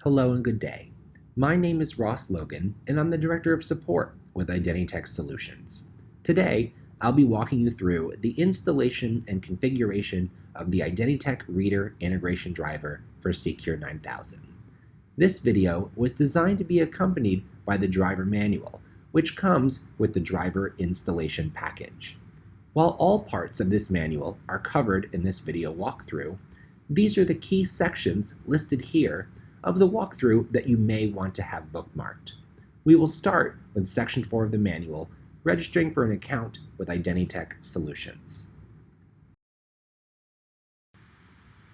Hello and good day. My name is Ross Logan, and I'm the Director of Support with IdentyTech Solutions. Today, I'll be walking you through the installation and configuration of the IdentyTech Reader integration driver for CCURE 9000. This video was designed to be accompanied by the driver manual, which comes with the driver installation package. While all parts of this manual are covered in this video walkthrough, these are the key sections listed here of the walkthrough that you may want to have bookmarked. We will start with Section 4 of the manual, registering for an account with IdentyTech Solutions.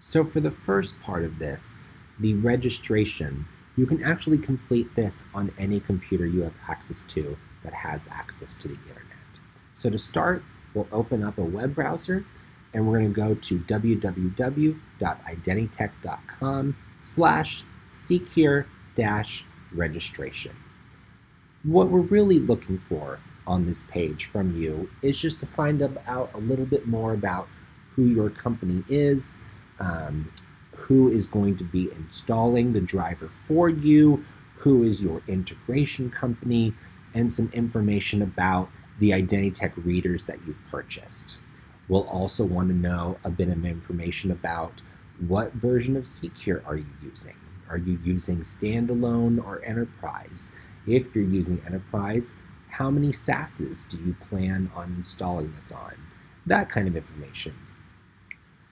So for the first part of this, the registration, you can actually complete this on any computer you have access to that has access to the internet. So to start, we'll open up a web browser and we're going to go to www.identitech.com/CCURE-registration. What we're really looking for on this page from you is just to find out a little bit more about who your company is, who is going to be installing the driver for you, who is your integration company, and some information about the IdentyTech readers that you've purchased. We'll also want to know a bit of information about what version of CCURE are you using. Are you using standalone or enterprise? If you're using enterprise, how many SaaSes do you plan on installing this on? That kind of information.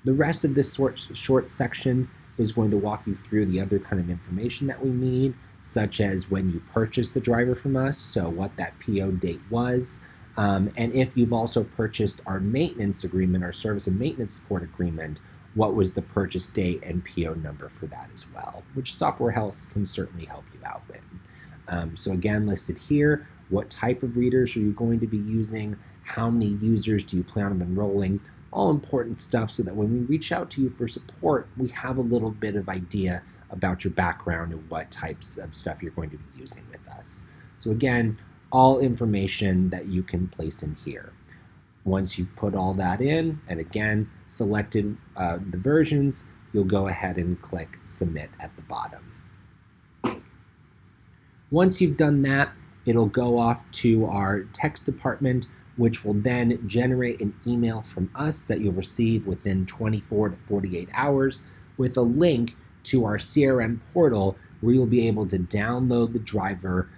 The rest of this short section is going to walk you through the other kind of information that we need, such as when you purchased the driver from us, so what that PO date was, and if you've also purchased our maintenance agreement, our service and maintenance support agreement, what was the purchase date and PO number for that as well, which Software Health can certainly help you out with. So again, listed here, what type of readers are you going to be using? How many users do you plan on enrolling? All important stuff so that when we reach out to you for support, we have a little bit of idea about your background and what types of stuff you're going to be using with us. So again, all information that you can place in here. Once you've put all that in, and again, selected the versions, you'll go ahead and click Submit at the bottom. Once you've done that, it'll go off to our text department, which will then generate an email from us that you'll receive within 24 to 48 hours with a link to our CRM portal where you'll be able to download the driver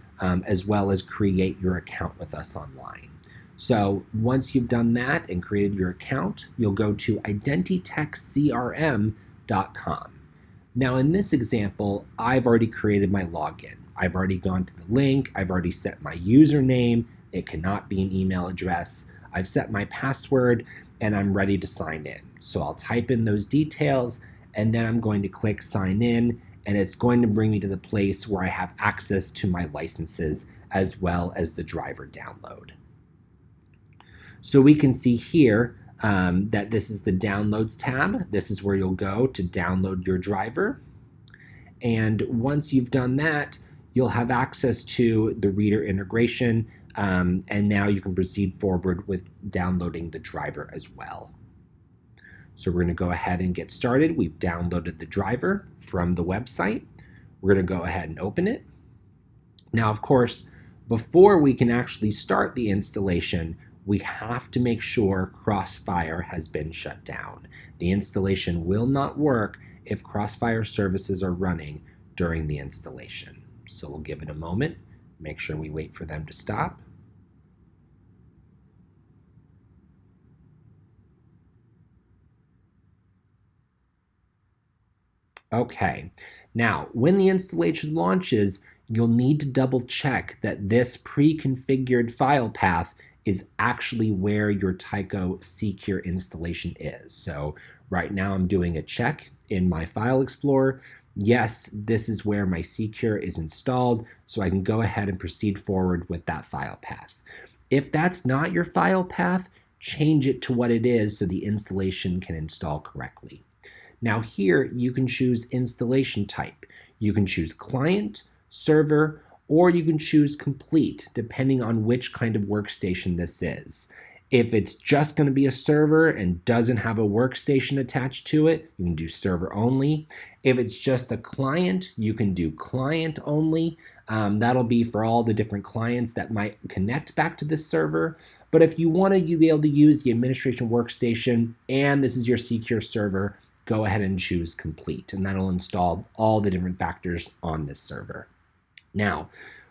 as well as create your account with us online. So once you've done that and created your account, you'll go to IdentyTechCRM.com. Now in this example, I've already created my login. I've already gone to the link, I've already set my username, it cannot be an email address, I've set my password, and I'm ready to sign in. So I'll type in those details, and then I'm going to click sign in, and it's going to bring me to the place where I have access to my licenses as well as the driver download. So we can see here that this is the Downloads tab. This is where you'll go to download your driver. And once you've done that, you'll have access to the reader integration, and now you can proceed forward with downloading the driver as well. So we're going to go ahead and get started. We've downloaded the driver from the website. We're going to go ahead and open it. Now, of course, before we can actually start the installation, we have to make sure Crossfire has been shut down. The installation will not work if Crossfire services are running during the installation. So we'll give it a moment, make sure we wait for them to stop. Okay, now when the installation launches, you'll need to double check that this pre-configured file path is actually where your Tyco CCURE installation is. So right now I'm doing a check in my File Explorer. Yes, this is where my CCURE is installed, so I can go ahead and proceed forward with that file path. If that's not your file path, change it to what it is so the installation can install correctly. Now here you can choose installation type. You can choose client, server, or you can choose complete, depending on which kind of workstation this is. If it's just going to be a server and doesn't have a workstation attached to it, you can do server only. If it's just a client, you can do client only. That'll be for all the different clients that might connect back to this server. But if you want to be able to use the administration workstation and this is your CCURE server, go ahead and choose complete, and that'll install all the different factors on this server. Now,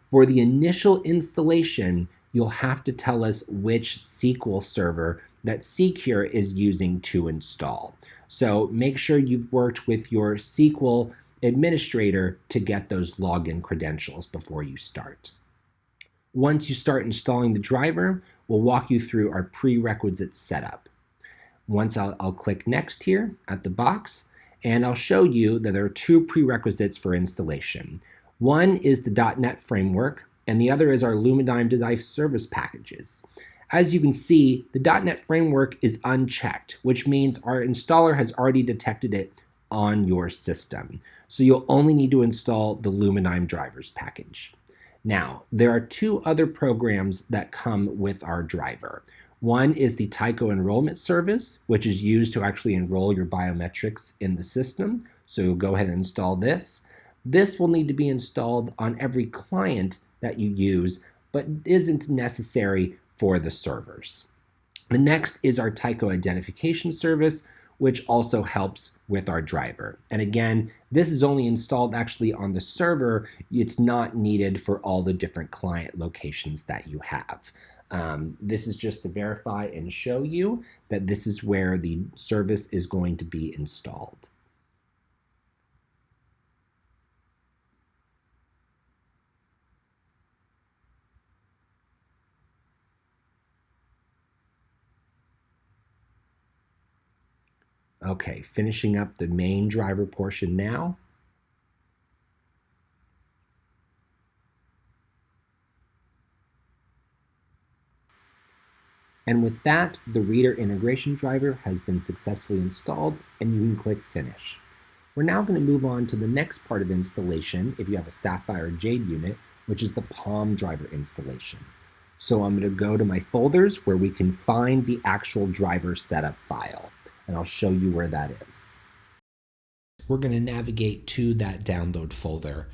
for the initial installation, you'll have to tell us which SQL server that CCURE is using to install. So make sure you've worked with your SQL administrator to get those login credentials before you start. Once you start installing the driver, we'll walk you through our prerequisite setup. Once I'll click next here at the box, and I'll show you that there are two prerequisites for installation. One is the .NET framework, and the other is our Lumidigm device service packages. As you can see, the .NET framework is unchecked, which means our installer has already detected it on your system. So you'll only need to install the Lumidigm drivers package. Now, there are two other programs that come with our driver. One is the Tyco enrollment service, which is used to actually enroll your biometrics in the system. So go ahead and install this. This will need to be installed on every client that you use, but isn't necessary for the servers. The next is our Tyco identification service, which also helps with our driver. And again, this is only installed actually on the server. It's not needed for all the different client locations that you have. This is just to verify and show you that this is where the service is going to be installed. Okay, finishing up the main driver portion now. And with that, the Reader integration driver has been successfully installed, and you can click Finish. We're now going to move on to the next part of installation if you have a Sapphire Jade unit, which is the Palm driver installation. So I'm going to go to my folders where we can find the actual driver setup file, and I'll show you where that is. We're going to navigate to that download folder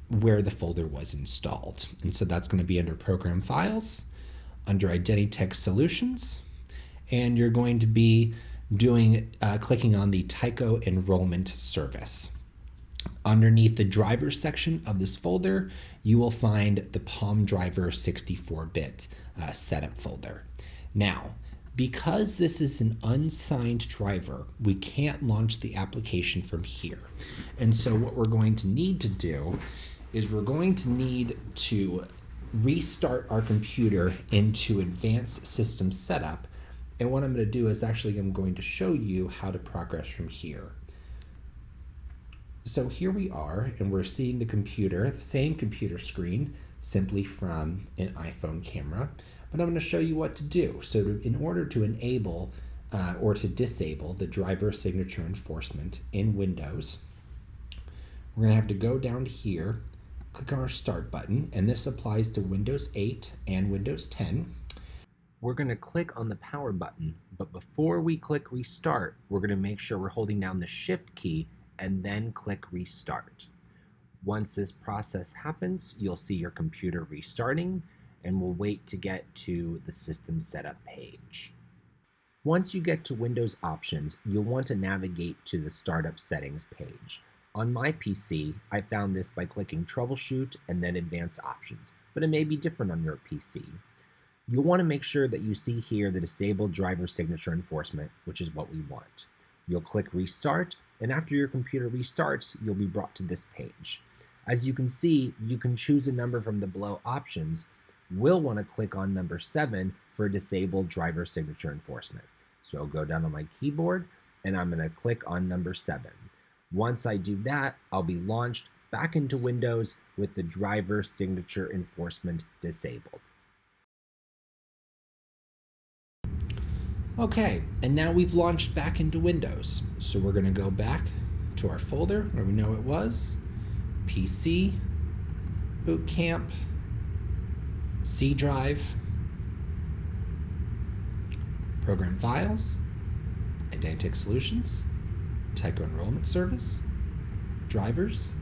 where the folder was installed. And so that's going to be under Program Files, under IdentyTech Solutions, and you're going to be clicking on the Tyco enrollment service. Underneath the driver section of this folder, you will find the Palm driver 64-bit setup folder. Now, because this is an unsigned driver, we can't launch the application from here. And so what we're going to need to do is we're going to need to restart our computer into advanced system setup. And what I'm going to do is I'm going to show you how to progress from here. So here we are, and we're seeing the computer, the same computer screen, simply from an iPhone camera. But I'm going to show you what to do. So in order to enable or to disable the driver signature enforcement in Windows, we're going to have to go down here, click on our Start button, and this applies to Windows 8 and Windows 10. We're going to click on the Power button, but before we click Restart, we're going to make sure we're holding down the Shift key and then click Restart. Once this process happens, you'll see your computer restarting, and we'll wait to get to the System Setup page. Once you get to Windows Options, you'll want to navigate to the Startup Settings page. On my PC, I found this by clicking Troubleshoot and then Advanced Options, but it may be different on your PC. You'll want to make sure that you see here the Disabled Driver Signature Enforcement, which is what we want. You'll click Restart, and after your computer restarts, you'll be brought to this page. As you can see, you can choose a number from the below options. We'll want to click on number 7 for Disabled Driver Signature Enforcement. So I'll go down on my keyboard, and I'm going to click on number 7. Once I do that, I'll be launched back into Windows with the driver signature enforcement disabled. Okay, and now we've launched back into Windows. So we're going to go back to our folder where we know it was, PC, Boot Camp, C drive, Program Files, IdentyTech Solutions, Tyco Enrollment Service, Drivers,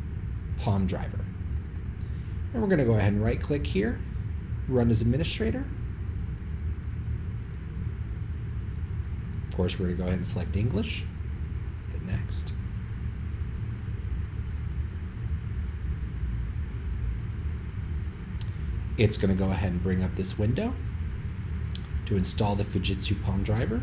Palm Driver. And we're going to go ahead and right-click here, Run as Administrator. Of course, we're going to go ahead and select English, hit Next. It's going to go ahead and bring up this window to install the Fujitsu Palm Driver.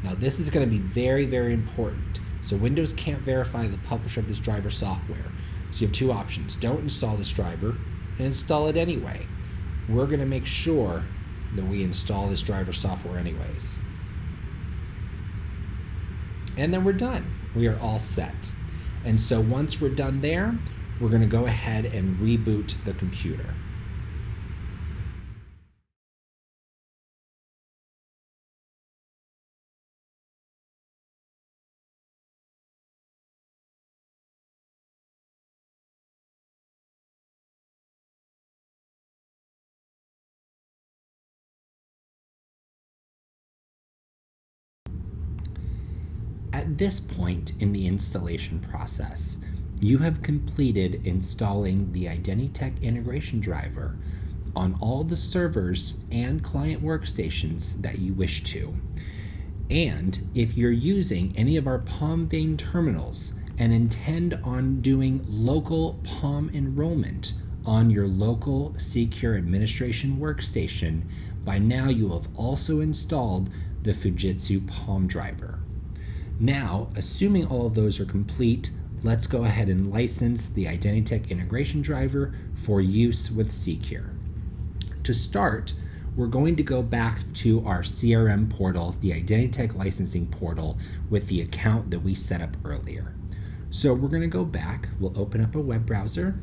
Now this is going to be very, very important. So Windows can't verify the publisher of this driver software. So you have two options. Don't install this driver and install it anyway. We're going to make sure that we install this driver software anyways. And then we're done. We are all set. And so once we're done there, we're going to go ahead and reboot the computer. At this point in the installation process, you have completed installing the IdentyTech integration driver on all the servers and client workstations that you wish to. And if you're using any of our Palm Vein terminals and intend on doing local Palm enrollment on your local CCURE administration workstation, by now you will have also installed the Fujitsu Palm driver. Now, assuming all of those are complete, let's go ahead and license the IdentyTech integration driver for use with CCURE. To start, we're going to go back to our CRM portal, the IdentyTech licensing portal, with the account that we set up earlier. So we're going to go back, we'll open up a web browser,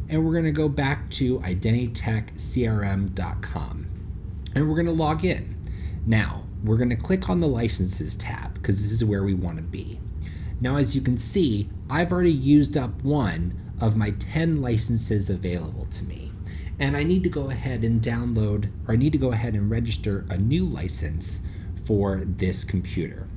and we're going to go back to IdentyTechCRM.com, and we're going to log in. Now, we're going to click on the Licenses tab, because this is where we want to be. Now, as you can see, I've already used up one of my 10 licenses available to me. And I need to go ahead and download, or I need to go ahead and register a new license for this computer.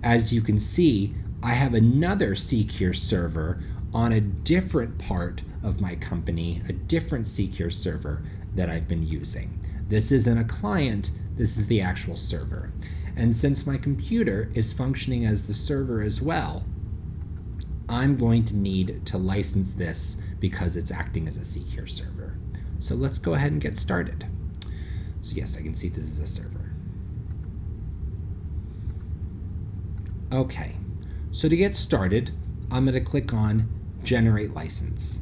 As you can see, I have another CCURE server on a different part of my company, a different CCURE server that I've been using. This isn't a client, this is the actual server. And since my computer is functioning as the server as well, I'm going to need to license this because it's acting as a CCURE server. So let's go ahead and get started. So yes, I can see this is a server. Okay, so to get started, I'm going to click on Generate License.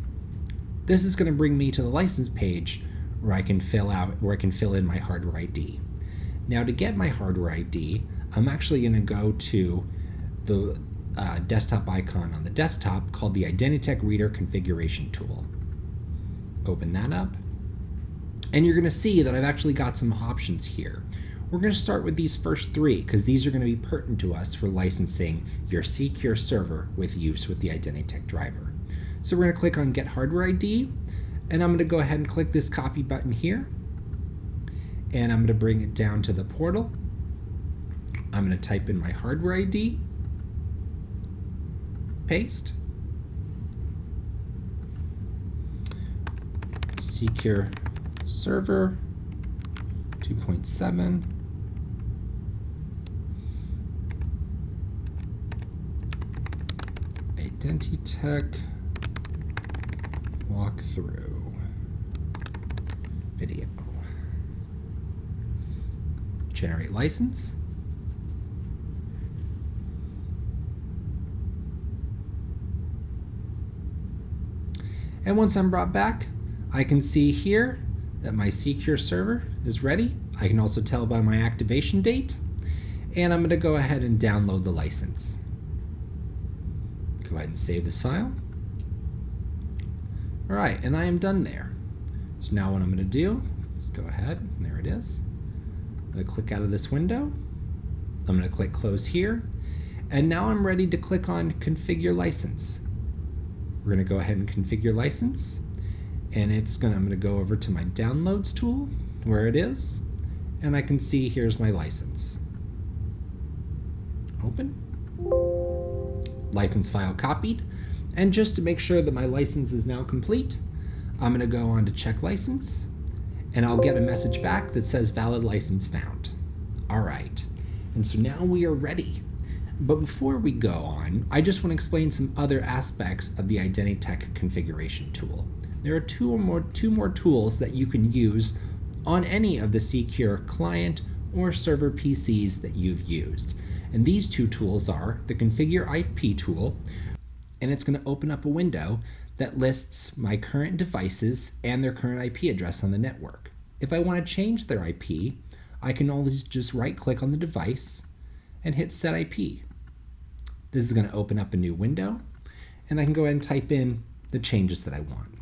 This is going to bring me to the license page where I can fill in my hardware ID. Now, to get my hardware ID, I'm actually going to go to the desktop icon on the desktop called the IdentyTech Reader Configuration Tool. Open that up, and you're going to see that I've actually got some options here. We're going to start with these first three because these are going to be pertinent to us for licensing your CCURE server with use with the IdentyTech driver. So we're going to click on Get Hardware ID, and I'm going to go ahead and click this copy button here, and I'm going to bring it down to the portal. I'm going to type in my hardware ID, paste, CCURE server 2.7, IdentyTech walkthrough video. Generate license. And once I'm brought back, I can see here that my CCURE server is ready. I can also tell by my activation date, and I'm going to go ahead and download the license. Go ahead and save this file. All right, and I am done there. So now what I'm going to do, let's go ahead, there it is. I'm going to click out of this window. I'm going to click Close here, and now I'm ready to click on Configure License. We're going to go ahead and configure license, and I'm going to go over to my downloads tool where it is. and I can see here's my license. Open. License file copied. And just to make sure that my license is now complete, I'm going to go on to check license, and I'll get a message back that says valid license found. All right, and so now we are ready. But before we go on, I just want to explain some other aspects of the IdentyTech configuration tool. There are two more tools that you can use on any of the CCURE client or server PCs that you've used. And these two tools are the Configure IP tool, and it's going to open up a window that lists my current devices and their current IP address on the network. If I want to change their IP, I can always just right-click on the device and hit Set IP. This is going to open up a new window, and I can go ahead and type in the changes that I want.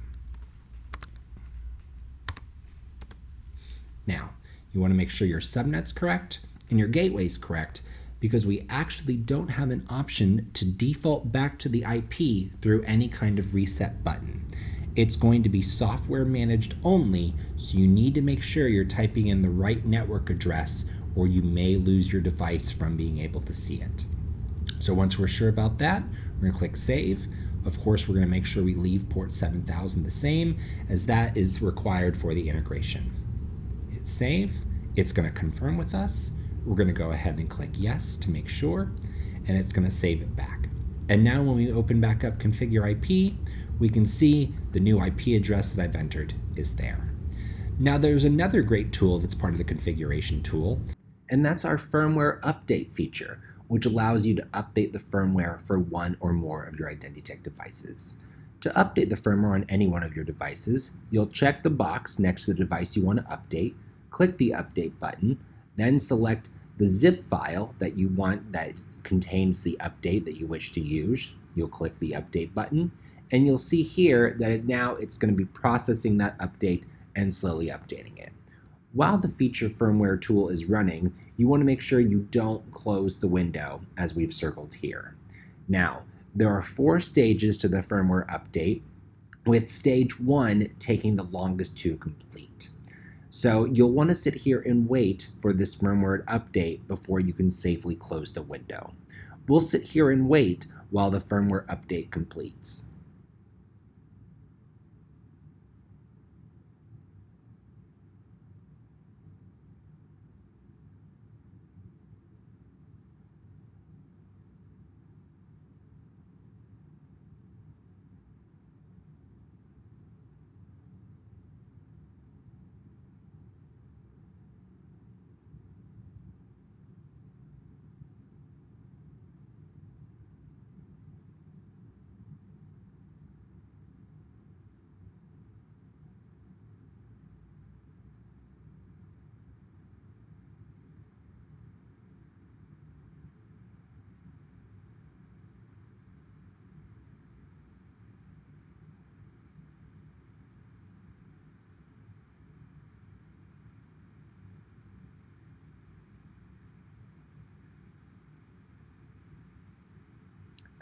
Now, you want to make sure your subnet's correct and your gateway's correct, because we actually don't have an option to default back to the IP through any kind of reset button. It's going to be software managed only, so you need to make sure you're typing in the right network address, or you may lose your device from being able to see it. So once we're sure about that, we're going to click Save. Of course, we're going to make sure we leave port 7000 the same, as that is required for the integration. Hit Save. It's going to confirm with us. We're going to go ahead and click Yes to make sure, and it's going to save it back. And now when we open back up Configure IP, we can see the new IP address that I've entered is there. Now there's another great tool that's part of the configuration tool, and that's our firmware update feature, which allows you to update the firmware for one or more of your IdentyTech devices. To update the firmware on any one of your devices, you'll check the box next to the device you want to update, click the Update button, then select the zip file that you want that contains the update that you wish to use. You'll click the Update button, and you'll see here that now it's going to be processing that update and slowly updating it. While the feature firmware tool is running, you want to make sure you don't close the window as we've circled here. Now, there are 4 stages to the firmware update, with stage 1 taking the longest to complete. So you'll want to sit here and wait for this firmware update before you can safely close the window. We'll sit here and wait while the firmware update completes.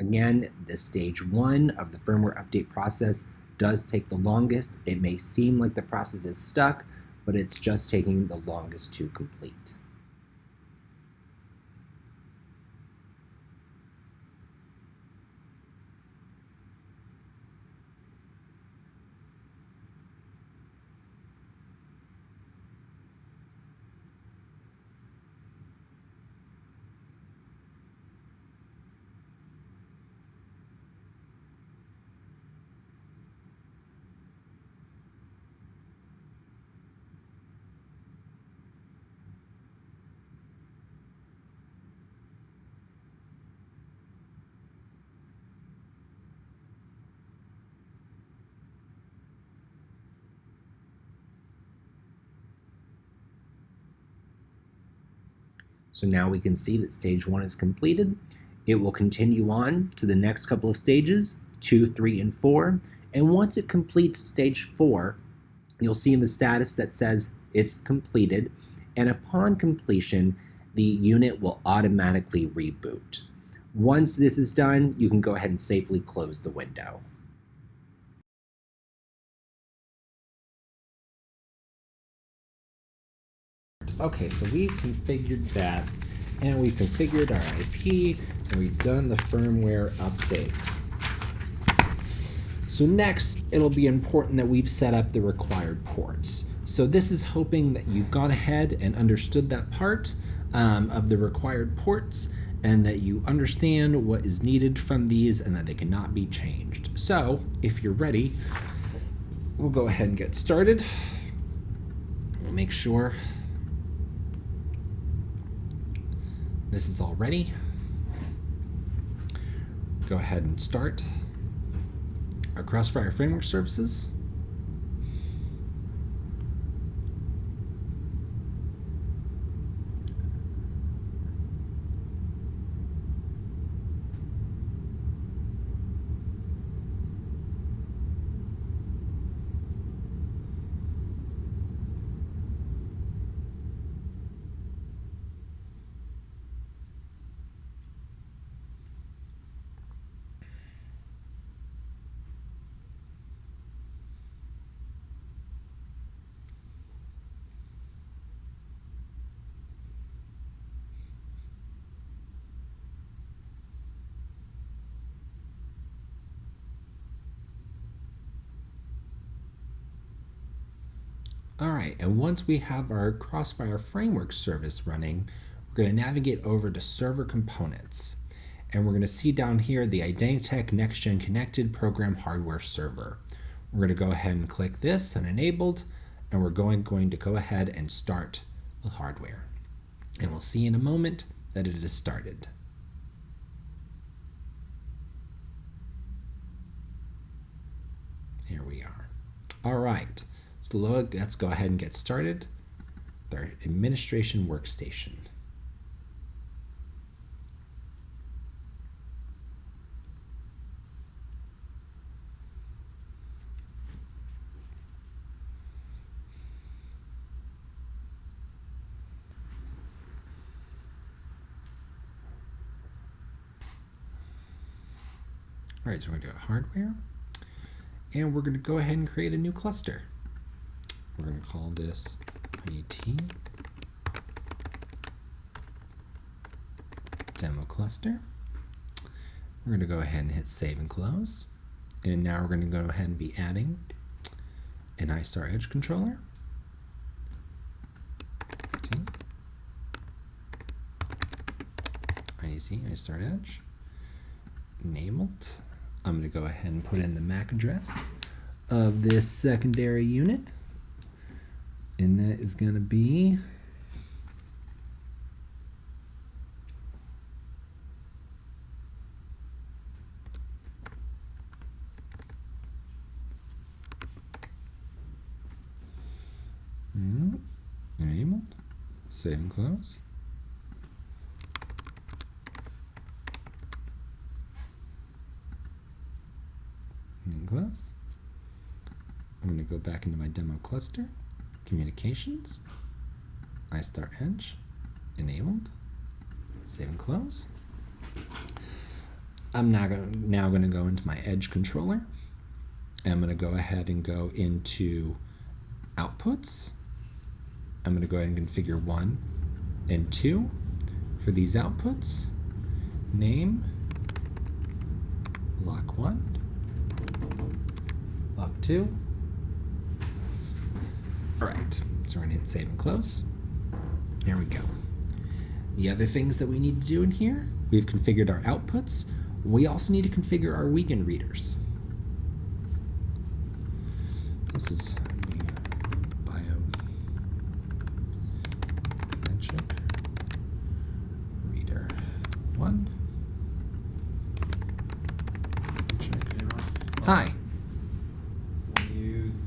Again, this stage 1 of the firmware update process does take the longest. It may seem like the process is stuck, but it's just taking the longest to complete. So now we can see that stage 1 is completed. It will continue on to the next couple of stages, 2, 3, and 4. And once it completes stage 4, you'll see in the status that says it's completed. And upon completion, the unit will automatically reboot. Once this is done, you can go ahead and safely close the window. Okay, so we've configured that, and we've configured our IP, and we've done the firmware update. So next, it'll be important that we've set up the required ports. So this is hoping that you've gone ahead and understood that part of the required ports, and that you understand what is needed from these and that they cannot be changed. So if you're ready, we'll go ahead and get started. We'll make sure this is all ready. Go ahead and start our Crossfire Framework services. All right, and once we have our Crossfire Framework service running, we're going to navigate over to Server Components. And we're going to see down here the IdentyTech Next-Gen Connected Program Hardware Server. We're going to go ahead and click this and Enabled, and we're going to go ahead and start the hardware. And we'll see in a moment that it is started. Here we are. All right. So let's go ahead and get started with our administration workstation. All right, so we're going to go to hardware, and we're going to go ahead and create a new cluster. We're going to call this IT Demo Cluster. We're going to go ahead and hit Save and Close. And now we're going to go ahead and be adding an iStar Edge controller. IDC iStar Edge. Enabled. I'm going to go ahead and put in the MAC address of this secondary unit. And that is going to be enabled, save and close. And close. I'm going to go back into my demo cluster. Communications, iStar Edge, enabled, save and close. I'm now going to go into my Edge controller. And I'm going to go ahead and go into outputs. I'm going to go ahead and configure 1 and 2 for these outputs. Name, lock 1, lock 2. All right, so we're going to hit Save and Close. There we go. The other things that we need to do in here, we've configured our outputs. We also need to configure our weekend readers. This is biometric reader 1. Hi.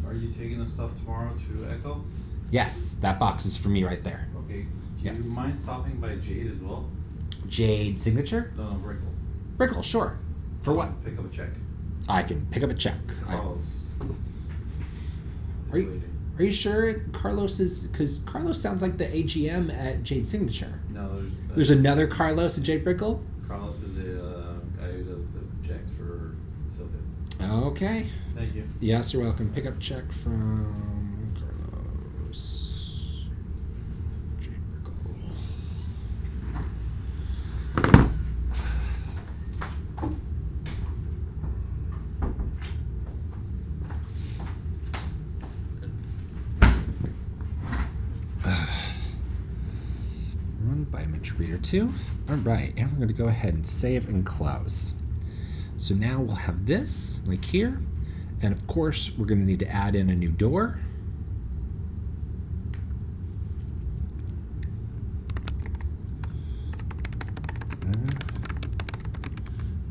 Are you taking the stuff tomorrow to Echo? Yes, that box is for me right there. Okay. Do Yes. you mind stopping by Jade as well? Jade signature? No, Brickle. Brickle, sure. For what? Pick up a check. I can pick up a check. Carlos. Are you sure Carlos is, because Carlos sounds like the AGM at Jade Signature. No, There's another Carlos at Jade Brickle? Carlos is the guy who does the checks for something. Okay. Thank you. Yes, you're welcome. Pick up check from Carlos. Jade Biometric Reader 2. All right, and we're going to go ahead and save and close. So now we'll have this, like here, and of course we're going to need to add in a new door.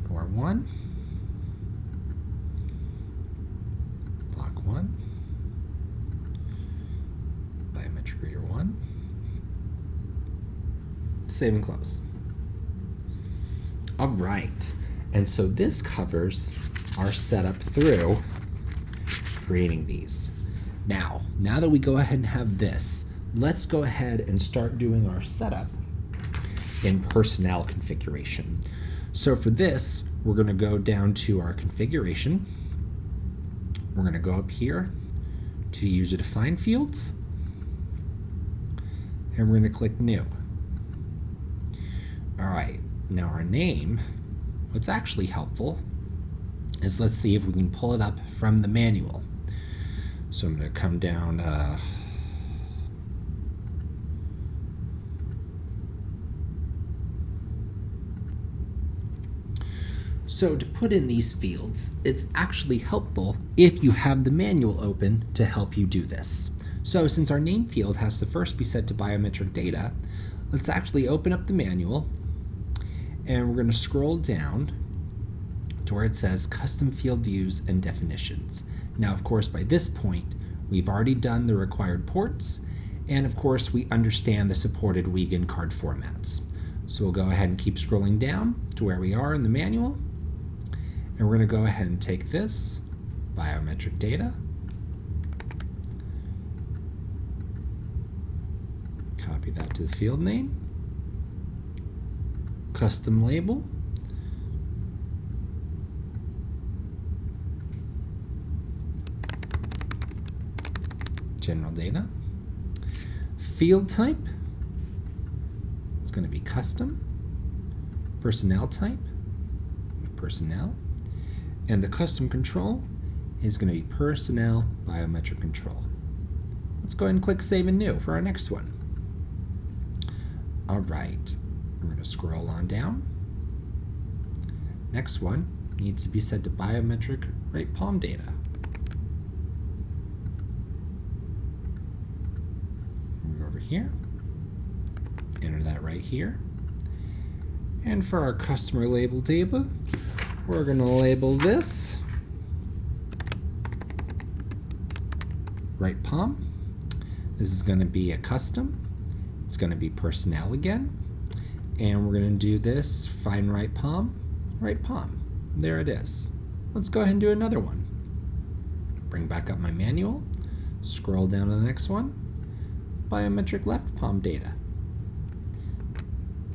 Door 1. Lock 1. Biometric Reader 1. Save and close. All right, and so this covers our setup through creating these. Now that we go ahead and have this, let's go ahead and start doing our setup in personnel configuration. So for this, we're going to go down to our configuration. We're going to go up here to user defined fields, and we're going to click new. All right, now our name, what's actually helpful is let's see if we can pull it up from the manual. So I'm going to come down so to put in these fields, it's actually helpful if you have the manual open to help you do this. So since our name field has to first be set to biometric data, let's actually open up the manual, and we're going to scroll down to where it says custom field views and definitions. Now, of course, by this point, we've already done the required ports, and of course, we understand the supported Wiegand card formats. So we'll go ahead and keep scrolling down to where we are in the manual, and we're going to go ahead and take this biometric data, copy that to the field name, custom label, general data, field type is going to be custom, personnel type, personnel, and the custom control is going to be personnel biometric control. Let's go ahead and click save and new for our next one. All right, we're going to scroll on down. Next one needs to be set to biometric right palm data. Move over here, enter that right here. And for our customer label table, we're going to label this right palm. This is going to be a custom. It's going to be personnel again. And we're going to do this find right palm, right palm. There it is. Let's go ahead and do another one. Bring back up my manual, scroll down to the next one, biometric left palm data.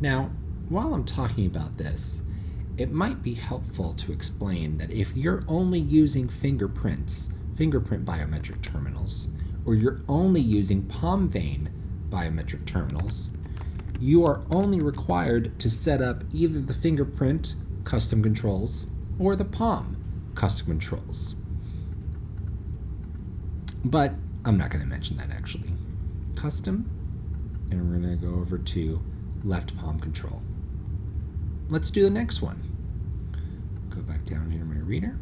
Now, while I'm talking about this, it might be helpful to explain that if you're only using fingerprint biometric terminals, or you're only using palm vein biometric terminals, you are only required to set up either the fingerprint custom controls or the palm custom controls. But I'm not going to mention that actually. Custom, and we're going to go over to left palm control. Let's do the next one. Go back down here to my reader.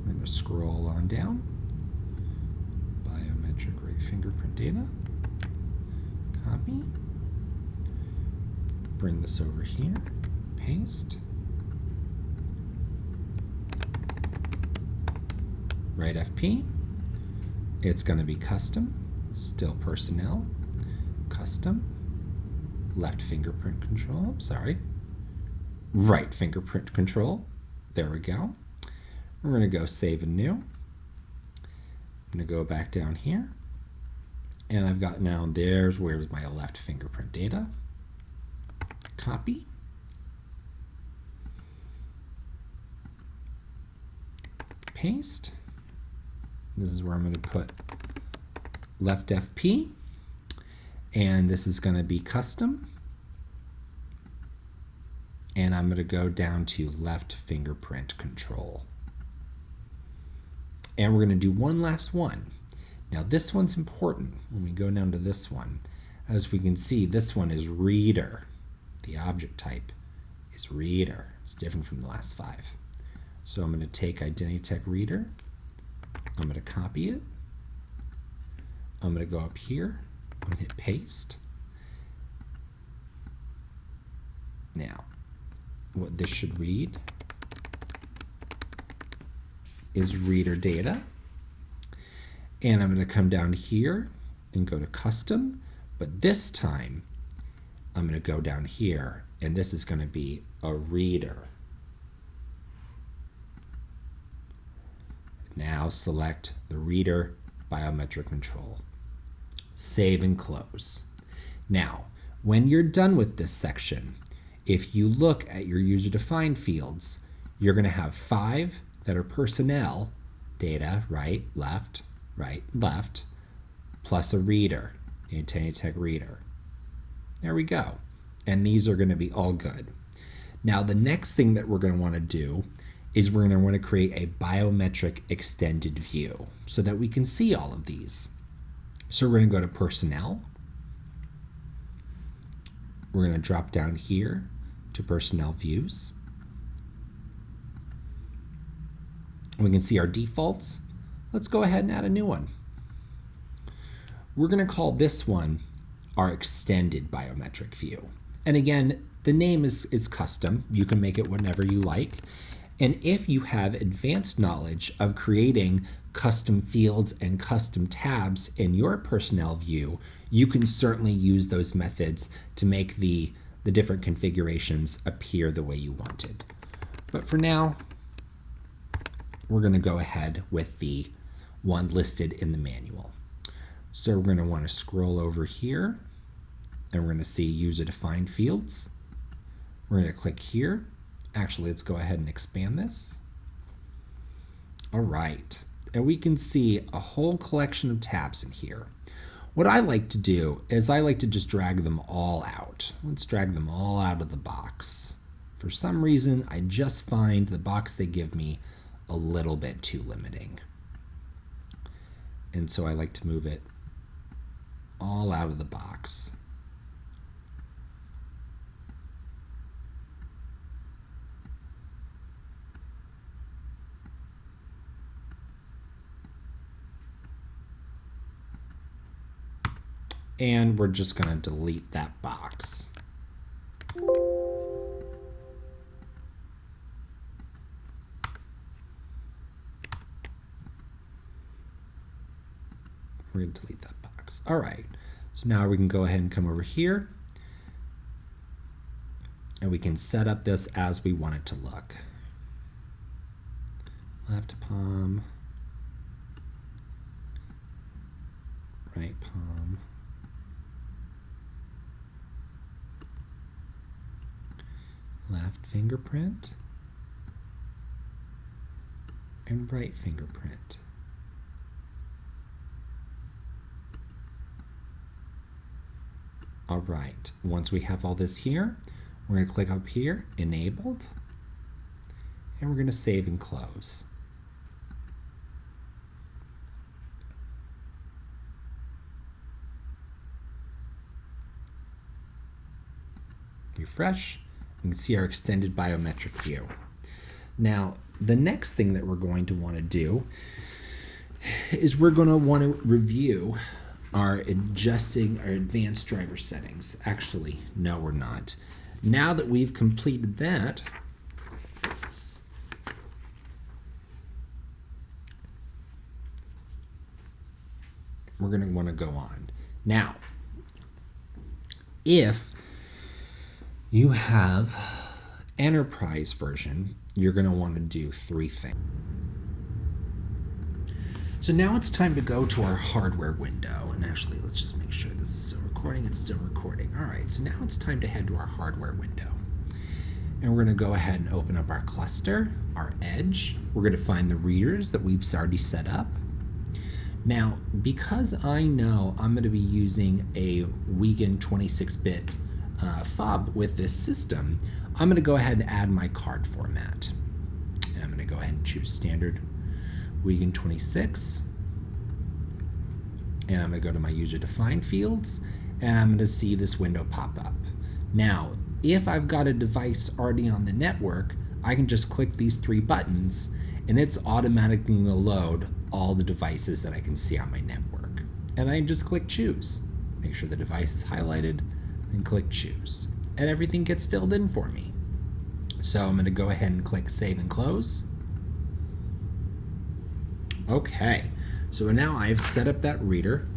I'm going to scroll on down. Biometric right fingerprint data. Copy. Bring this over here. Paste. Right FP. It's going to be custom. Still personnel. Custom. Left fingerprint control. Sorry. Right fingerprint control. There we go. We're going to go save and new. I'm going to go back down here. And I've got now, where's my left fingerprint data. Copy. Paste. This is where I'm going to put left FP. And this is going to be custom. And I'm going to go down to left fingerprint control. And we're going to do one last one. Now this one's important when we go down to this one. As we can see, this one is reader. The object type is reader. It's different from the last 5. So I'm going to take IdentyTech Reader. I'm going to copy it. I'm going to go up here. I'm going to hit paste. Now, what this should read is reader data. And I'm going to come down here and go to custom. But this time, I'm going to go down here, and this is going to be a reader. Now select the reader biometric control. Save and close. Now, when you're done with this section, if you look at your user-defined fields, you're going to have 5 that are personnel data, right, left, plus a reader, the IdentyTech Reader. There we go. And these are going to be all good. Now, the next thing that we're going to want to do is we're going to want to create a biometric extended view so that we can see all of these. So we're going to go to personnel. We're going to drop down here to personnel views. We can see our defaults. Let's go ahead and add a new one. We're going to call this one our extended biometric view. And again, the name is custom. You can make it whatever you like. And if you have advanced knowledge of creating custom fields and custom tabs in your personnel view, you can certainly use those methods to make the different configurations appear the way you wanted. But for now, we're going to go ahead with the one listed in the manual. So we're going to want to scroll over here, and we're going to see user-defined fields. We're going to click here. Actually, let's go ahead and expand this. All right, and we can see a whole collection of tabs in here. What I like to do is I like to just drag them all out. Let's drag them all out of the box. For some reason, I just find the box they give me a little bit too limiting. And so I like to move it all out of the box. And we're just going to delete that box. We're going to delete that box. All right. So now we can go ahead and come over here, and we can set up this as we want it to look. Left palm, right palm, left fingerprint, and right fingerprint. All right, once we have all this here, we're going to click up here, enabled, and we're going to save and close. Refresh, you can see our extended biometric view. Now, the next thing that we're going to want to do is we're going to want to review our advanced driver settings. Actually, no, we're not. Now that we've completed that, we're going to want to go on. Now, if you have enterprise version, you're going to want to do 3 things. So now it's time to go to our hardware window. And actually, let's just make sure this is still recording. It's still recording. All right, so now it's time to head to our hardware window. And we're going to go ahead and open up our cluster, our edge. We're going to find the readers that we've already set up. Now, because I know I'm going to be using a Wiegand 26-bit fob with this system, I'm going to go ahead and add my card format. And I'm going to go ahead and choose standard Wiegand 26, and I'm going to go to my user-defined fields, and I'm going to see this window pop up. Now, if I've got a device already on the network, I can just click these 3 buttons and it's automatically going to load all the devices that I can see on my network. And I can just click choose. Make sure the device is highlighted and click choose. And everything gets filled in for me. So I'm going to go ahead and click save and close. Okay, so now I've set up that reader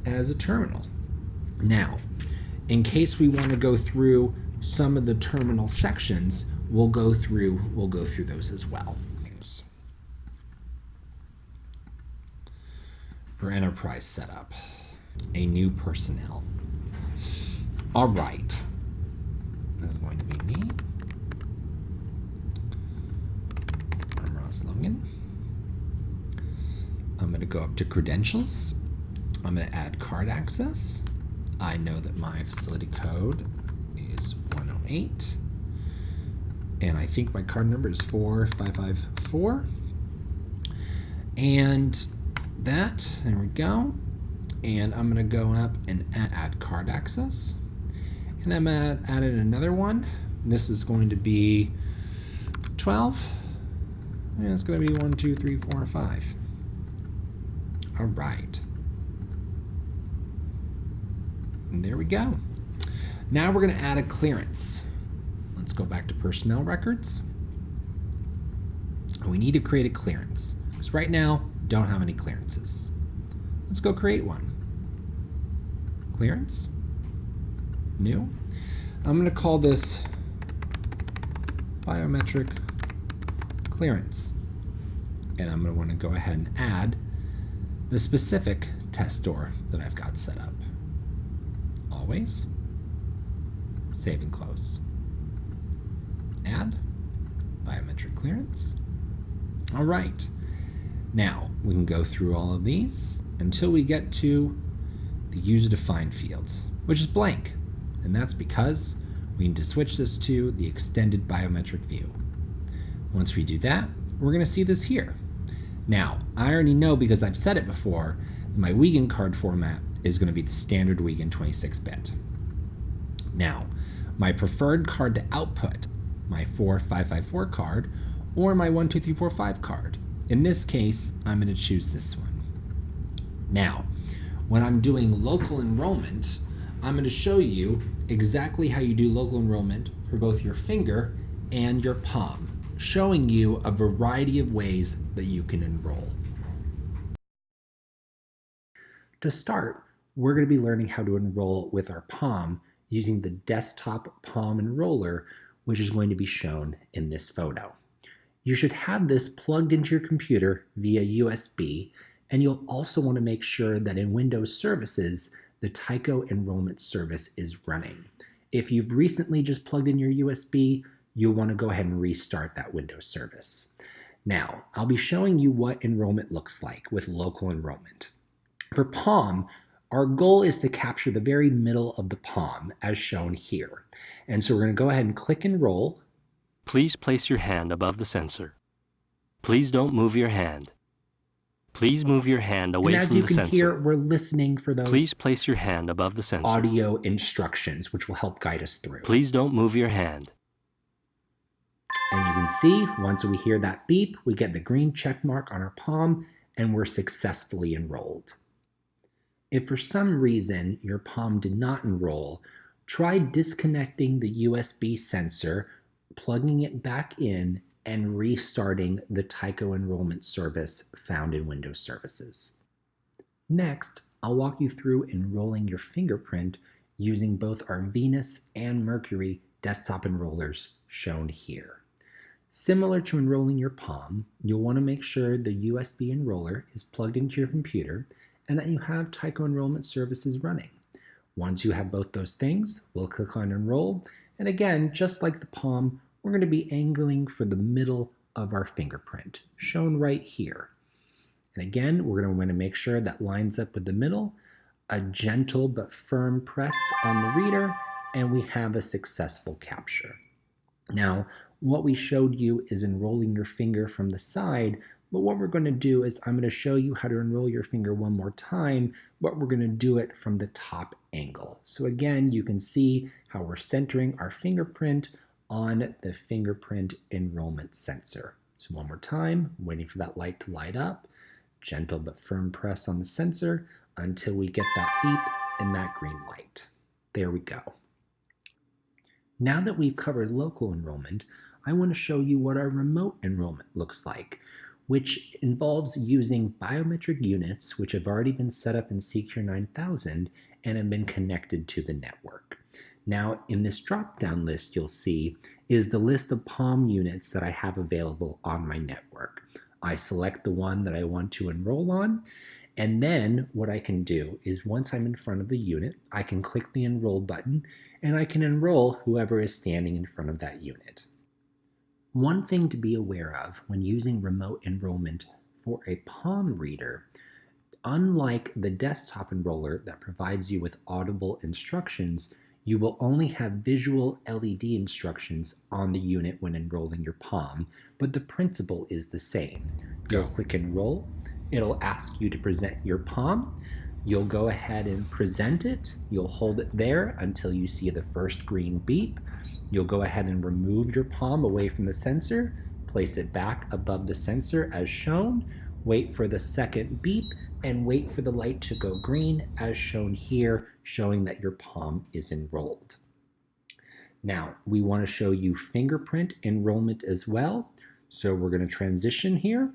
as a terminal. Now, in case we want to go through some of the terminal sections, we'll go through those as well. For enterprise setup, a new personnel. All right, this is going to be me. I'm Ross Logan. I'm going to go up to credentials. I'm going to add card access. I know that my facility code is 108. And I think my card number is 4554. And that, there we go. And I'm going to go up and add card access. And I'm added another one. This is going to be 12. And it's going to be 1, 2, 3, 4, 5. All right. And there we go. Now we're going to add a clearance. Let's go back to personnel records. We need to create a clearance because right now we don't have any clearances. Let's go create one. Clearance. New. I'm going to call this biometric clearance. And I'm going to want to go ahead and add the specific test door that I've got set up. Always. Save and close. Add biometric clearance. All right. Now we can go through all of these until we get to the user-defined fields, which is blank. And that's because we need to switch this to the extended biometric view. Once we do that, we're going to see this here. Now, I already know because I've said it before, that my Wiegand card format is going to be the standard Wiegand 26-bit. Now, my preferred card to output, my 4554 card, or my 12345 card. In this case, I'm going to choose this one. Now, when I'm doing local enrollment, I'm going to show you exactly how you do local enrollment for both your finger and your palm, showing you a variety of ways that you can enroll. To start, we're going to be learning how to enroll with our palm using the desktop palm enroller, which is going to be shown in this photo. You should have this plugged into your computer via USB, and you'll also want to make sure that in Windows Services, the Tyco enrollment service is running. If you've recently just plugged in your USB, you'll want to go ahead and restart that Windows service. Now, I'll be showing you what enrollment looks like with local enrollment. For palm, our goal is to capture the very middle of the palm as shown here. And so we're going to go ahead and click enroll. Please place your hand above the sensor. Please don't move your hand. Please move your hand away from the sensor. And as you can hear, we're listening for those Please place your hand above the sensor. audio instructions, which will help guide us through. Please don't move your hand. And you can see, once we hear that beep, we get the green check mark on our palm, and we're successfully enrolled. If for some reason your palm did not enroll, try disconnecting the USB sensor, plugging it back in, and restarting the Tyco enrollment service found in Windows Services. Next, I'll walk you through enrolling your fingerprint using both our Venus and Mercury desktop enrollers shown here. Similar to enrolling your palm, you'll want to make sure the USB enroller is plugged into your computer and that you have Tyco enrollment services running. Once you have both those things, we'll click on enroll, and again, just like the palm, we're going to be angling for the middle of our fingerprint, shown right here. And again, we're going to want to make sure that lines up with the middle, a gentle but firm press on the reader, and we have a successful capture. Now, What we showed you is enrolling your finger from the side, but what we're going to do is I'm going to show you how to enroll your finger one more time, but we're going to do it from the top angle. So again, you can see how we're centering our fingerprint on the fingerprint enrollment sensor. So one more time, waiting for that light to light up, gentle but firm press on the sensor until we get that beep and that green light. There we go. Now that we've covered local enrollment, I want to show you what our remote enrollment looks like, which involves using biometric units which have already been set up in CCURE 9000 and have been connected to the network. Now, in this drop-down list you'll see is the list of PALM units that I have available on my network. I select the one that I want to enroll on, and then what I can do is once I'm in front of the unit, I can click the enroll button and I can enroll whoever is standing in front of that unit. One thing to be aware of when using remote enrollment for a palm reader, unlike the desktop enroller that provides you with audible instructions, you will only have visual LED instructions on the unit when enrolling your palm, but the principle is the same. You'll click enroll, it'll ask you to present your palm, you'll go ahead and present it, you'll hold it there until you see the first green beep, you'll go ahead and remove your palm away from the sensor, place it back above the sensor as shown, wait for the second beep, and wait for the light to go green as shown here, showing that your palm is enrolled. Now, we want to show you fingerprint enrollment as well. So we're going to transition here,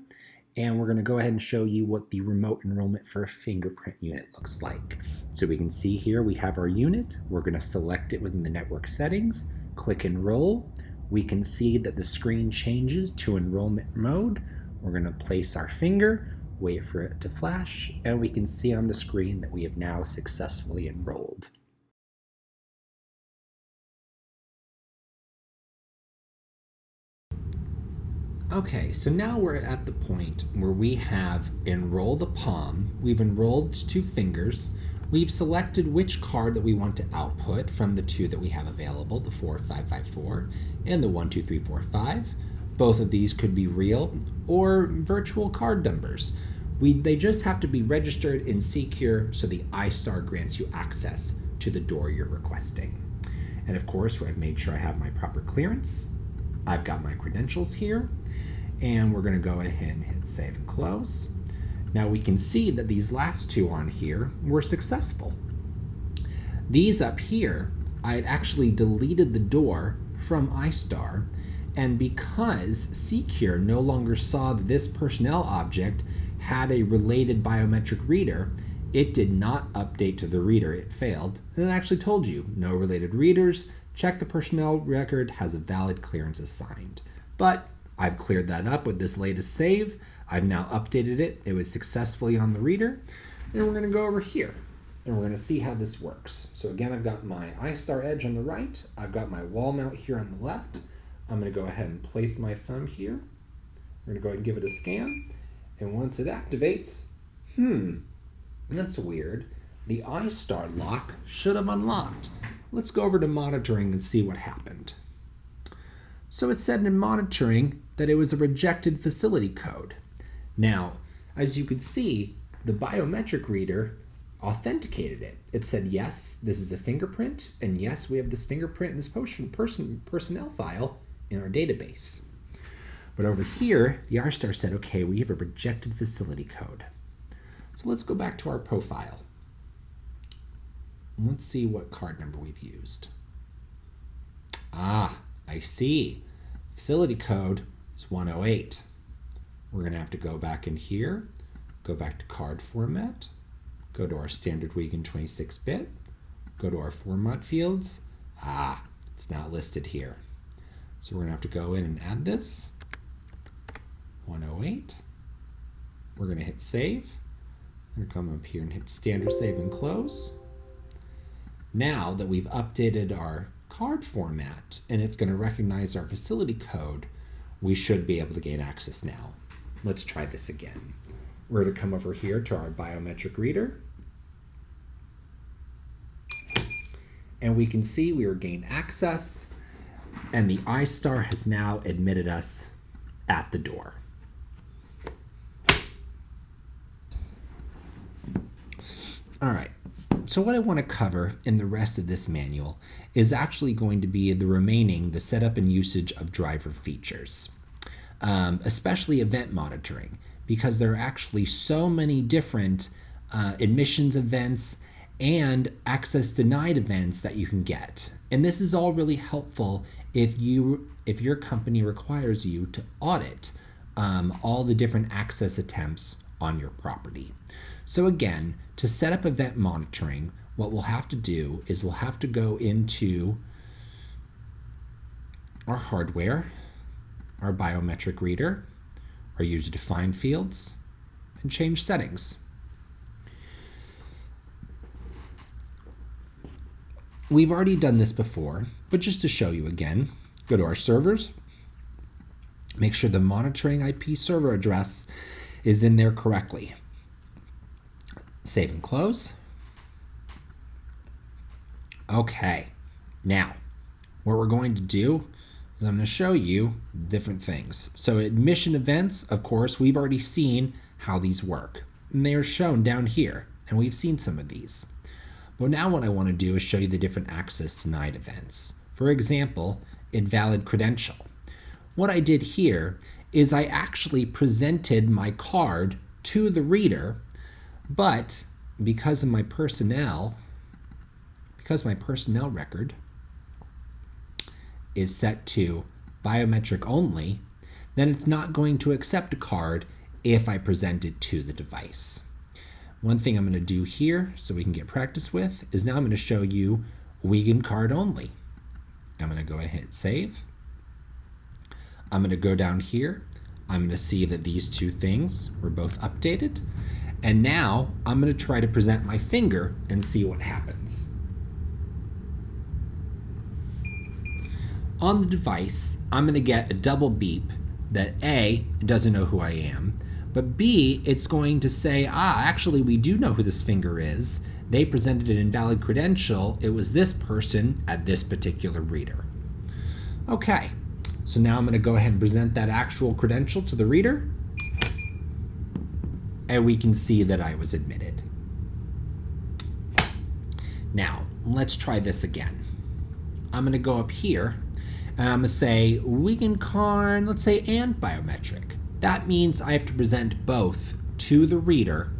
and we're going to go ahead and show you what the remote enrollment for a fingerprint unit looks like. So we can see here we have our unit. We're going to select it within the network settings, click enroll. We can see that the screen changes to enrollment mode. We're going to place our finger, wait for it to flash, and we can see on the screen that we have now successfully enrolled. Okay, so now we're at the point where we have enrolled a palm, we've enrolled 2 fingers, we've selected which card that we want to output from the 2 that we have available, the 4554 and the 12345. Both of these could be real or virtual card numbers. They just have to be registered in CCURE so the iStar grants you access to the door you're requesting. And of course, I've made sure I have my proper clearance. I've got my credentials here, and we're going to go ahead and hit save and close. Now we can see that these last 2 on here were successful. These up here, I had actually deleted the door from iStar, and because CCURE no longer saw that this personnel object had a related biometric reader, it did not update to the reader. It failed, and it actually told you, no related readers, check the personnel record, has a valid clearance assigned. But I've cleared that up with this latest save. I've now updated it. It was successfully on the reader. And we're going to go over here, and we're going to see how this works. So again, I've got my iStar Edge on the right. I've got my wall mount here on the left. I'm going to go ahead and place my thumb here. We're going to go ahead and give it a scan. And once it activates, that's weird. The iStar lock should have unlocked. Let's go over to monitoring and see what happened. So it said in monitoring that it was a rejected facility code. Now, as you can see, the biometric reader authenticated it. It said, yes, this is a fingerprint, and yes, we have this fingerprint in this personnel file in our database. But over here, the iStar said, okay, we have a rejected facility code. So let's go back to our profile. Let's see what card number we've used. Ah, I see. Facility code is 108. We're going to have to go back in here, go back to card format, go to our standard Wiegand 26-bit, go to our format fields. Ah, it's not listed here. So we're going to have to go in and add this. 108. We're going to hit save. I'm going to come up here and hit standard save and close. Now that we've updated our card format and it's going to recognize our facility code, we should be able to gain access now. Let's try this again. We're going to come over here to our biometric reader. And we can see we are gained access. And the iStar has now admitted us at the door. All right, so what I want to cover in the rest of this manual is actually going to be the setup and usage of driver features, especially event monitoring, because there are actually so many different admissions events and access denied events that you can get. And this is all really helpful if your company requires you to audit all the different access attempts on your property. So again, to set up event monitoring, what we'll have to do is we'll have to go into our hardware, our biometric reader, our user-defined fields, and change settings. We've already done this before, but just to show you again, go to our servers, make sure the monitoring IP server address is in there correctly. Save and close. Okay, now what we're going to do is I'm going to show you different things. So admission events, of course, we've already seen how these work, and they are shown down here, and we've seen some of these. But now what I want to do is show you the different access denied events. For example, invalid credential. What I did here is I actually presented my card to the reader, but because my personnel record is set to biometric only, then it's not going to accept a card if I present it to the device. One thing I'm going to do here so we can get practice with is now I'm going to show you Wiegand card only. I'm going to go ahead and hit save. I'm going to go down here. I'm going to see that these two things were both updated. And now I'm going to try to present my finger and see what happens. On the device, I'm going to get a double beep that A, it doesn't know who I am, but B, it's going to say, actually we do know who this finger is. They presented an invalid credential. It was this person at this particular reader. Okay, so now I'm going to go ahead and present that actual credential to the reader, and we can see that I was admitted. Now, let's try this again. I'm going to go up here, and I'm going to say Wiegand card, let's say, and biometric. That means I have to present both to the reader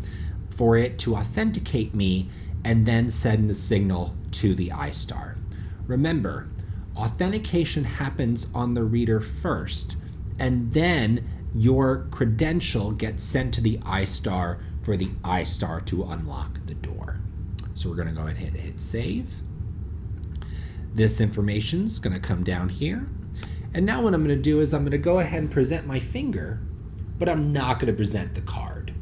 for it to authenticate me and then send the signal to the iStar. Remember, authentication happens on the reader first, and then your credential gets sent to the iStar for the iStar to unlock the door. So we're going to go ahead and hit save. This information is going to come down here. And now what I'm going to do is I'm going to go ahead and present my finger, but I'm not going to present the card.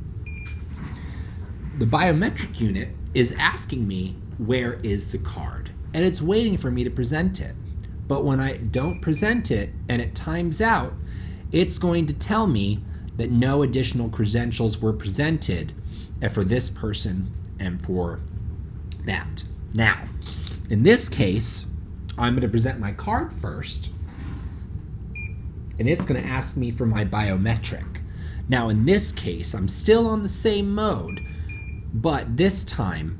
The biometric unit is asking me where is the card, and it's waiting for me to present it. But when I don't present it and it times out, it's going to tell me that no additional credentials were presented for this person and for that. Now, in this case, I'm going to present my card first, and it's going to ask me for my biometric. Now, in this case, I'm still on the same mode, but this time,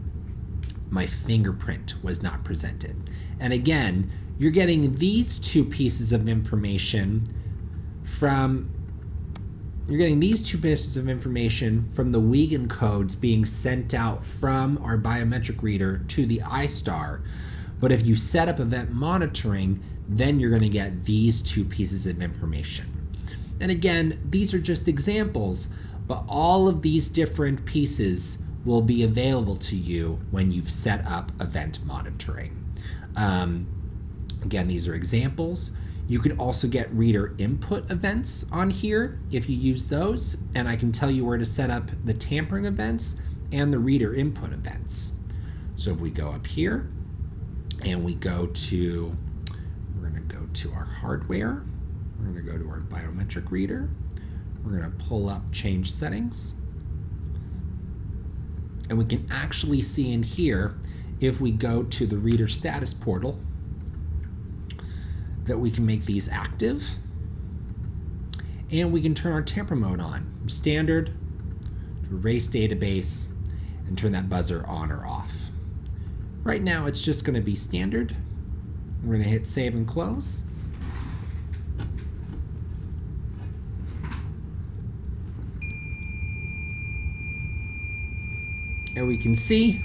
my fingerprint was not presented. And again, you're getting these two pieces of information from the Wiegand codes being sent out from our biometric reader to the iStar. But if you set up event monitoring, then you're going to get these two pieces of information. And again, these are just examples, but all of these different pieces will be available to you when you've set up event monitoring. Again, these are examples. You can also get reader input events on here if you use those, and I can tell you where to set up the tampering events and the reader input events. So if we go up here and we're going to go to our hardware, we're going to go to our biometric reader, we're going to pull up change settings, and we can actually see in here, if we go to the reader status portal, that we can make these active. And we can turn our tamper mode on, from standard to erase database, and turn that buzzer on or off. Right now it's just going to be standard. We're going to hit save and close. And we can see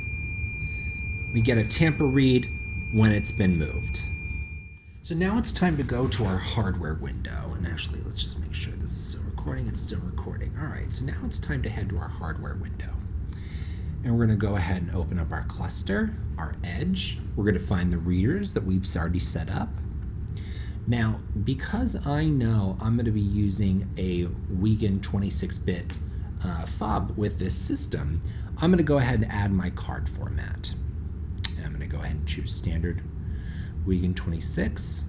we get a tamper read when it's been moved. So now it's time to go to our hardware window. And actually, let's just make sure this is still recording. It's still recording. All right, so now it's time to head to our hardware window. And we're going to go ahead and open up our cluster, our edge. We're going to find the readers that we've already set up. Now, because I know I'm going to be using a Wiegand 26-bit fob with this system, I'm going to go ahead and add my card format. And I'm going to go ahead and choose standard Wiegand 26.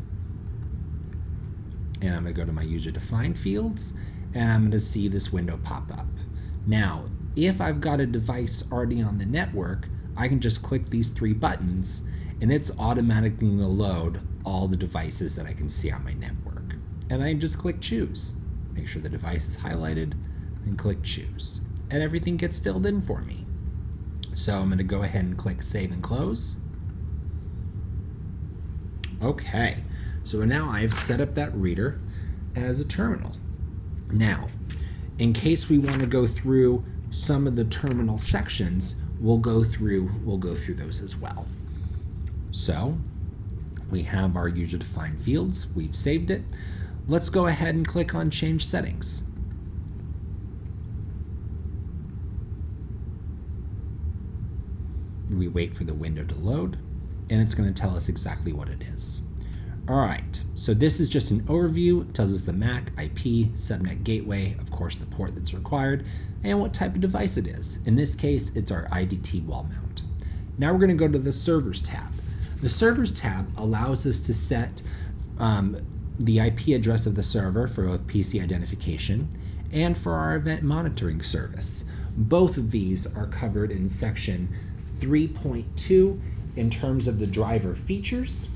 And I'm going to go to my user-defined fields, and I'm going to see this window pop up. Now, if I've got a device already on the network, I can just click these 3 buttons, and it's automatically going to load all the devices that I can see on my network. And I can just click choose. Make sure the device is highlighted, and click choose. And everything gets filled in for me. So I'm going to go ahead and click save and close. Okay, so now I've set up that reader as a terminal. Now, in case we want to go through some of the terminal sections, we'll go through those as well. So we have our user-defined fields. We've saved it. Let's go ahead and click on change settings. We wait for the window to load, and it's going to tell us exactly what it is. All right, so this is just an overview. It tells us the MAC, IP, subnet gateway, of course the port that's required, and what type of device it is. In this case, it's our IDT wall mount. Now we're going to go to the servers tab. The servers tab allows us to set the IP address of the server for both PC identification and for our event monitoring service. Both of these are covered in section 3.2 in terms of the driver features,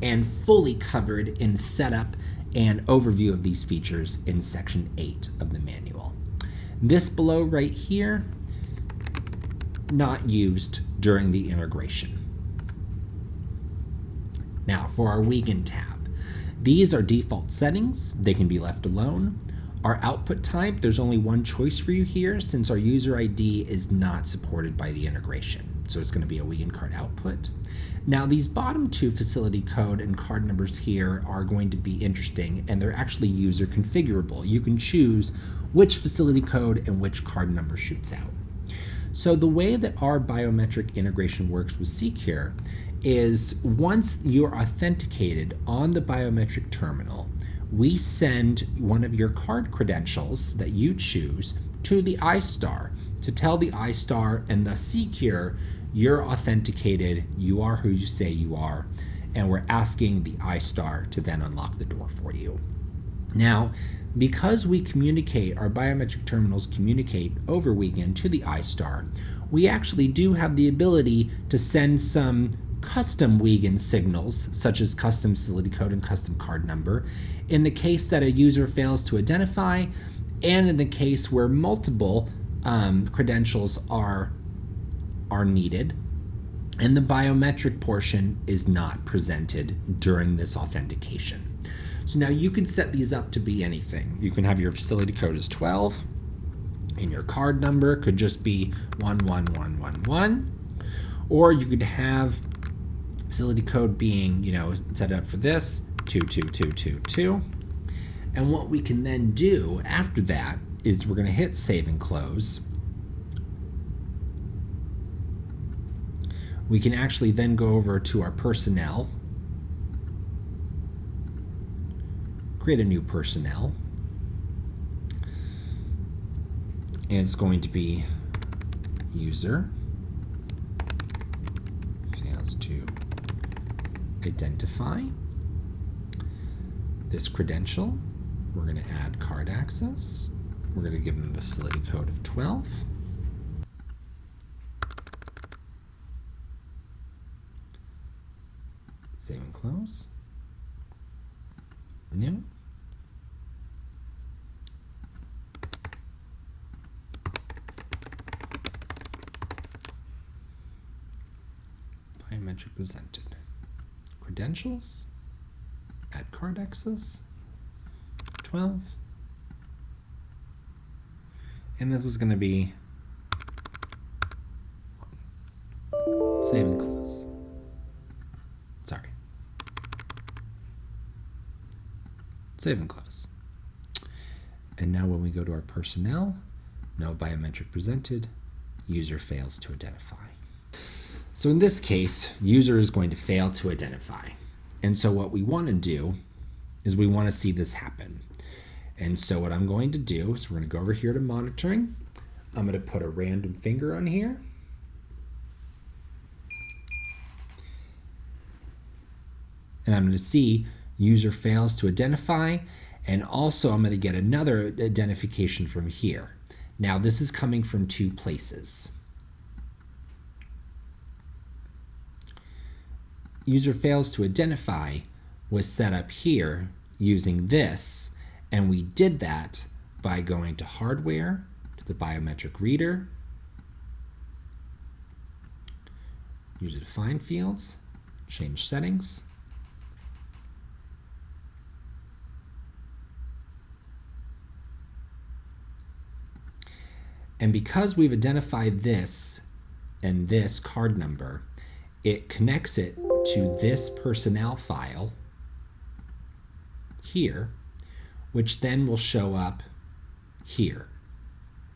and fully covered in setup and overview of these features in section 8 of the manual. This below right here, not used during the integration. Now for our Wiegand tab. These are default settings. They can be left alone. Our output type, there's only one choice for you here since our user ID is not supported by the integration. So it's going to be a Wiegand card output. Now these bottom 2 facility code and card numbers here are going to be interesting, and they're actually user configurable. You can choose which facility code and which card number shoots out. So the way that our biometric integration works with CCURE is once you're authenticated on the biometric terminal, we send one of your card credentials that you choose to the iStar to tell the iStar and the CCURE you're authenticated, you are who you say you are, and we're asking the iStar to then unlock the door for you. Now, because we communicate, our biometric terminals communicate over Wiegand to the iStar, we actually do have the ability to send some custom Wiegand signals, such as custom facility code and custom card number, in the case that a user fails to identify, and in the case where multiple credentials are needed, and the biometric portion is not presented during this authentication. So now you can set these up to be anything. You can have your facility code as 12, and your card number could just be 11111, or you could have facility code being, set up for this, 22222. And what we can then do after that is we're going to hit save and close. We can actually then go over to our personnel, create a new personnel, and it's going to be user fails to identify this credential. We're going to add card access. We're going to give them a facility code of 12. Save and close. New. Biometric presented. Credentials. Add card access. 12. And this is going to be save and close. Sorry. Save and close. And now when we go to our personnel, no biometric presented, user fails to identify. So in this case, user is going to fail to identify. And so what we want to do is we want to see this happen. And so what I'm going to do is we're going to go over here to monitoring. I'm going to put a random finger on here. And I'm going to see user fails to identify. And also I'm going to get another identification from here. Now this is coming from two places. User fails to identify was set up here using this, and we did that by going to hardware, to the biometric reader, user defined fields, change settings, and because we've identified this and this card number, it connects it to this personnel file here, which then will show up here.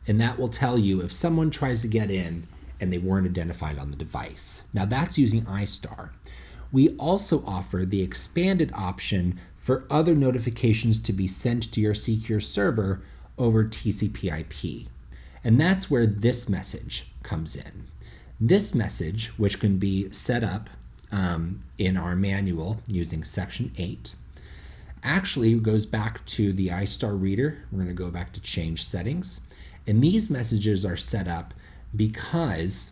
And that will tell you if someone tries to get in and they weren't identified on the device. Now that's using iStar. We also offer the expanded option for other notifications to be sent to your CCURE server over TCP/IP. And that's where this message comes in. This message, which can be set up in our manual using section 8, actually goes back to the iStar reader. We're going to go back to change settings. And these messages are set up because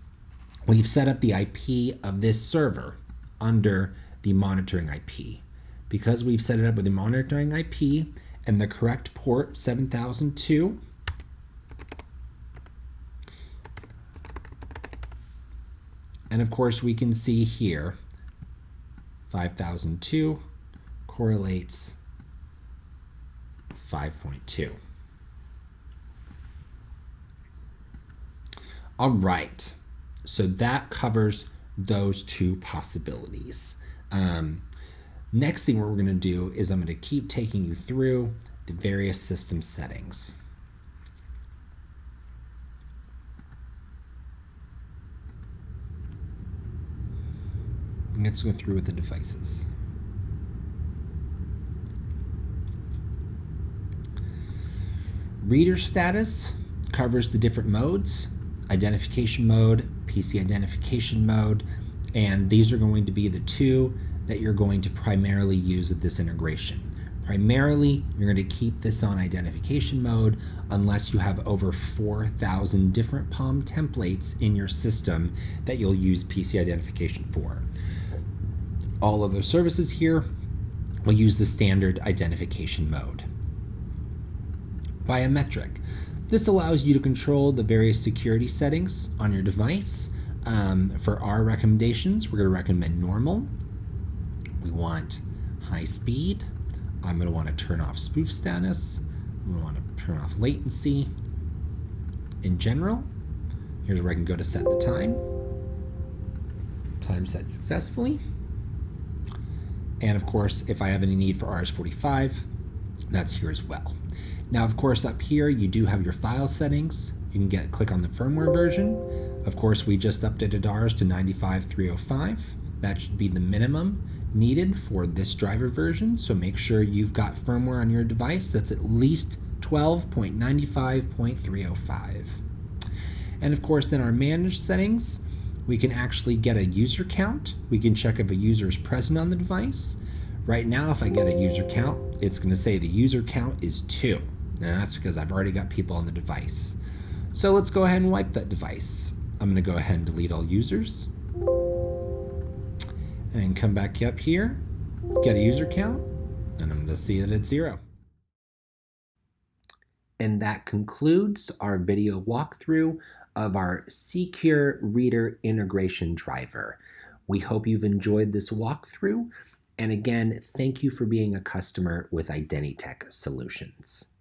we've set up the IP of this server under the monitoring IP. Because we've set it up with the monitoring IP and the correct port 7002, and of course we can see here 5002 correlates 5.2. All right, so that covers those two possibilities. Next thing what we're going to do is I'm going to keep taking you through the various system settings. Let's go through with the devices. Reader status covers the different modes: identification mode, PC identification mode, and these are going to be the two that you're going to primarily use with this integration. Primarily, you're going to keep this on identification mode unless you have over 4,000 different POM templates in your system that you'll use PC identification for. All other services here will use the standard identification mode. Biometric. This allows you to control the various security settings on your device. For our recommendations, we're going to recommend normal. We want high speed. I'm going to want to turn off spoof status. I'm going to want to turn off latency. In general, here's where I can go to set the time. Time set successfully. And of course, if I have any need for RS-45, that's here as well. Now, of course, up here, you do have your file settings. You can click on the firmware version. Of course, we just updated ours to 95.305. That should be the minimum needed for this driver version. So make sure you've got firmware on your device that's at least 12.95.305. And of course, in our managed settings, we can actually get a user count. We can check if a user is present on the device. Right now, if I get a user count, it's going to say the user count is 2. Now that's because I've already got people on the device. So let's go ahead and wipe that device. I'm going to go ahead and delete all users. And come back up here, get a user count. And I'm going to see that it's 0. And that concludes our video walkthrough of our CCURE Reader integration driver. We hope you've enjoyed this walkthrough. And again, thank you for being a customer with IdentyTech Solutions.